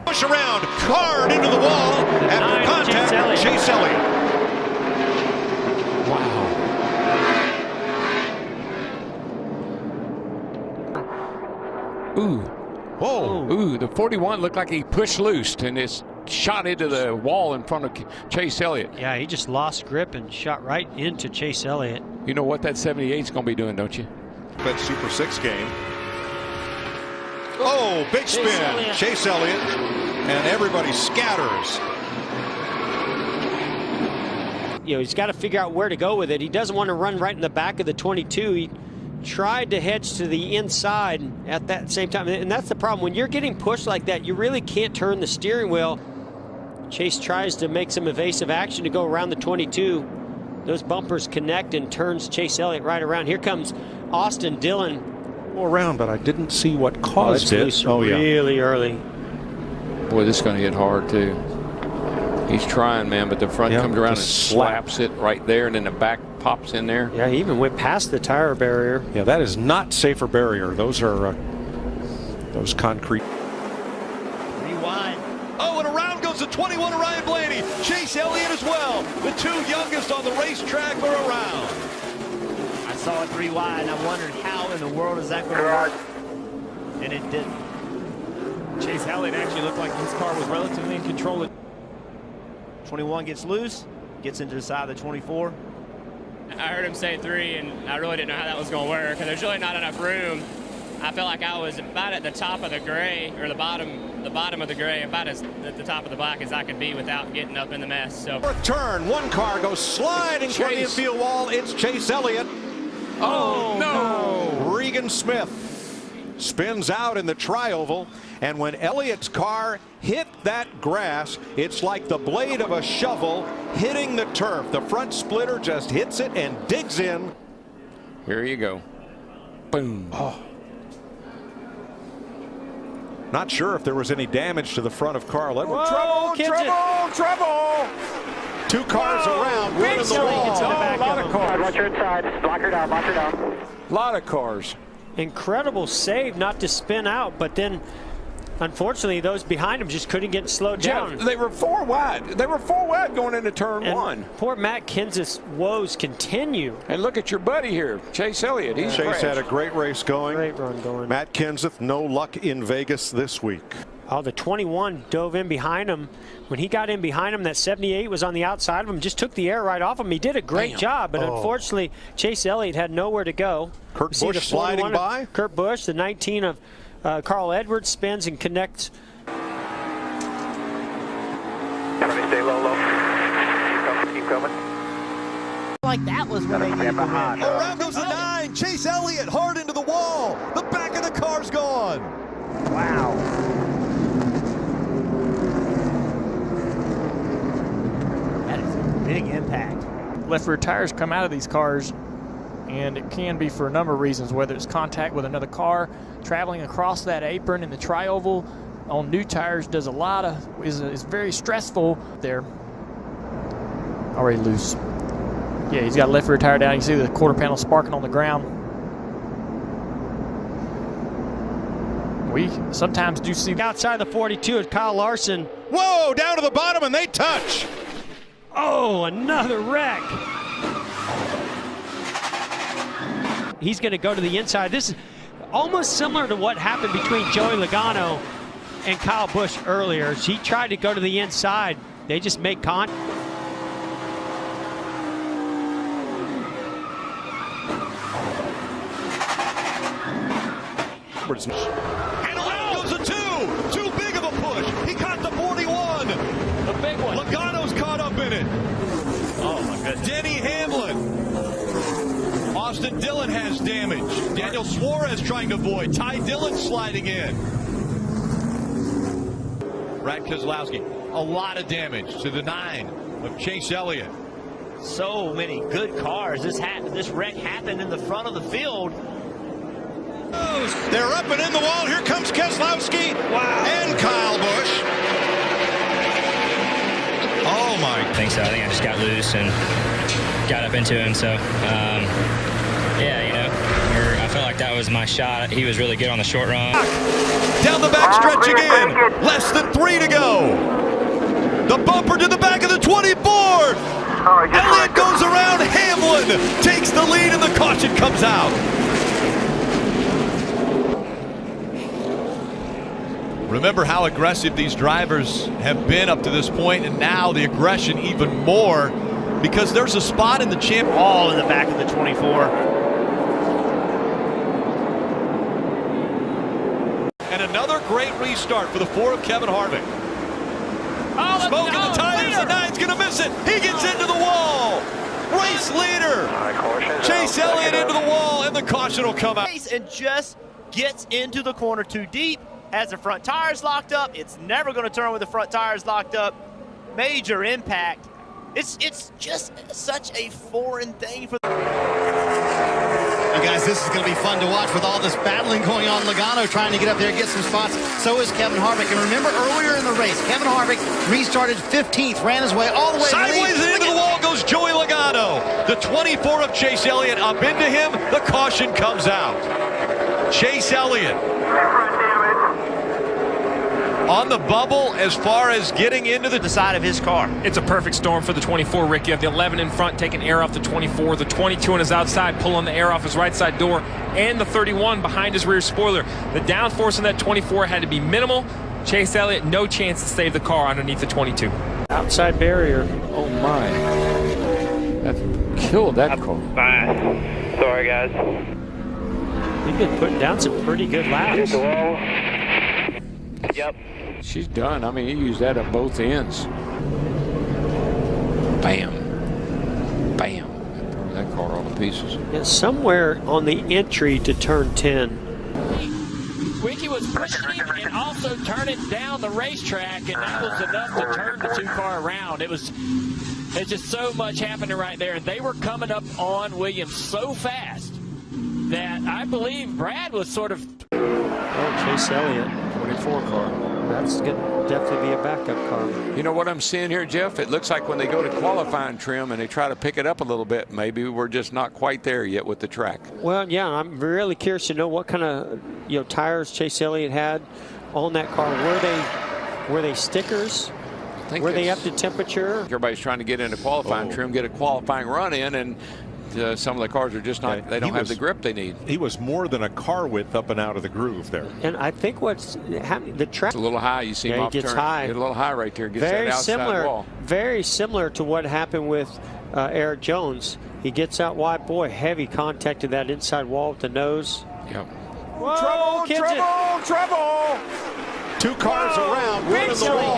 Push around, hard into the wall after contact. Chase Elliott. Wow. Ooh. Whoa. Ooh, the 41 looked like he pushed loose and it's shot into the wall in front of Chase Elliott. Yeah, he just lost grip and shot right into Chase Elliott. You know what that 78 is going to be doing, don't you? That Super 6 game. Oh, big spin. Chase Elliott. And everybody scatters. You know, he's got to figure out where to go with it. He doesn't want to run right in the back of the 22. He tried to hedge to the inside at that same time. And that's the problem. When you're getting pushed like that, you really can't turn the steering wheel. Chase tries to make some evasive action to go around the 22. Those bumpers connect and turns Chase Elliott right around. Here comes Austin Dillon. Around, but I didn't see what caused it. Oh, yeah. Really early. Boy, this is going to hit hard, too. He's trying, man, but the front comes around and slaps it right there, and then the back pops in there. Yeah, he even went past the tire barrier. Yeah, that is not safer barrier. Those are those concrete. Rewind. Oh, and around goes the 21 Ryan Blaney. Chase Elliott as well. The two youngest on the racetrack are around. I saw it 3 wide, and I wondered how in the world is that going to work, and it didn't. Chase Elliott actually looked like his car was relatively in control. 21 gets loose, gets into the side of the 24. I heard him say 3, and I really didn't know how that was going to work, and there's really not enough room. I felt like I was about at the top of the gray, or the bottom of the gray, about as at the top of the black as I could be without getting up in the mess. So Fourth turn, one car goes sliding toward the infield wall. It's Chase Elliott. Oh, no. Regan Smith spins out in the tri-oval, and when Elliott's car hit that grass, it's like the blade of a shovel hitting the turf. The front splitter just hits it and digs in. Here you go. Boom. Oh. Not sure if there was any damage to the front of Carl Edwards. Trouble! Two cars around, one in the wall. A lot of cars. Watch your inside. Block her down. A lot of cars. Incredible save not to spin out, but then unfortunately those behind him just couldn't get slowed down. They were 4 wide. They were 4 wide going into turn 1. Poor Matt Kenseth's woes continue. And look at your buddy here, Chase Elliott. He's Chase had a great race going. Great run going. Matt Kenseth, no luck in Vegas this week. Oh, the 21 dove in behind him. When he got in behind him, that 78 was on the outside of him, just took the air right off him. He did a great job, but unfortunately, Chase Elliott had nowhere to go. Kurt Busch sliding by. Kurt Busch, the 19 of Carl Edwards, spins and connects. Stay low. Keep coming. Like that was when they did behind. Around goes the 9. Chase Elliott hard into the wall. The back of the car's gone. Wow. That is a big impact. Left rear tires come out of these cars, and it can be for a number of reasons, whether it's contact with another car, traveling across that apron in the tri-oval on new tires does a lot of, is very stressful. They're already loose. Yeah, he's got left rear tire down. You see the quarter panel sparking on the ground. We sometimes do see Outside the 42 is Kyle Larson. Whoa, down to the bottom, and they touch. Oh, another wreck. He's going to go to the inside. This is almost similar to what happened between Joey Logano and Kyle Busch earlier. He tried to go to the inside. They just made contact. And around goes the 2. Too big of a push. He caught the 41. the big one. Logano's caught up in it. Oh, my goodness. Denny Hamlin. Austin Dillon has damage. Daniel Suarez trying to avoid. Ty Dillon sliding in. Brad Keselowski. A lot of damage to the 9 of Chase Elliott. So many good cars. This wreck happened in the front of the field. They're up and in the wall. Here comes Keselowski. Wow. And Kyle Busch. Oh, my. I think so. I think I just got loose and got up into him. So, yeah, you know, I felt like that was my shot. He was really good on the short run. Down the back stretch again. Less than 3 to he bored? Elliott goes around Hamlin, takes the lead, and the caution comes out. Remember how aggressive these drivers have been up to this point, and now the aggression even more because there's a spot in the champ. All in the back of the 24. And another great restart for the 4 of Kevin Harvick. Smoke in the tires, and 9's going to miss it. He gets into the wall. Race leader. Chase Elliott into the wall, and the caution will come out. And just gets into the corner too deep. Has the front tires locked up. It's never going to turn with the front tires locked up. Major impact. It's just such a foreign thing for. And guys, this is going to be fun to watch with all this battling going on. Logano trying to get up there, get some spots. So is Kevin Harvick. And remember earlier in the race, Kevin Harvick restarted 15th, ran his way all the way sideways and into the wall goes Joey Logano. The 24 of Chase Elliott up into him. The caution comes out. Chase Elliott on the bubble as far as getting into the side of his car. It's a perfect storm for the 24, Rick. You have the 11 in front taking air off the 24, the 22 on his outside pulling the air off his right side door, and the 31 behind his rear spoiler. The downforce in that 24 had to be minimal. Chase Elliott, no chance to save the car underneath the 22. Outside barrier. Oh my. That killed that car. Fine. Sorry, guys. He's been putting down some pretty good laps. Yep. She's done. I mean, he used that at both ends. Bam. Bam. Threw that car all to pieces. Yeah, somewhere on the entry to turn 10. Ricky was pushing him and also turning down the racetrack, and that was enough to turn the 2-car around. There's just so much happening right there. They were coming up on Williams so fast that I believe Brad was sort of. Oh, Chase Elliott. 24 car. That's going to definitely be a backup car. You know what I'm seeing here, Jeff? It looks like when they go to qualifying trim and they try to pick it up a little bit, maybe we're just not quite there yet with the track. Well, yeah, I'm really curious to know what kind of tires Chase Elliott had on that car. Were they stickers? Were they up to temperature? Everybody's trying to get into qualifying trim, get a qualifying run in, and some of the cars are just not, they don't have the grip they need. He was more than a car width up and out of the groove there. And I think what's happening, the track. It's a little high. You see him off gets turn. high. Get a little high right there. Gets that outside wall. Very similar to what happened with Eric Jones. He gets out wide. Boy, heavy contact to that inside wall with the nose. Yep. Whoa, trouble! 2 cars around, one in the wall.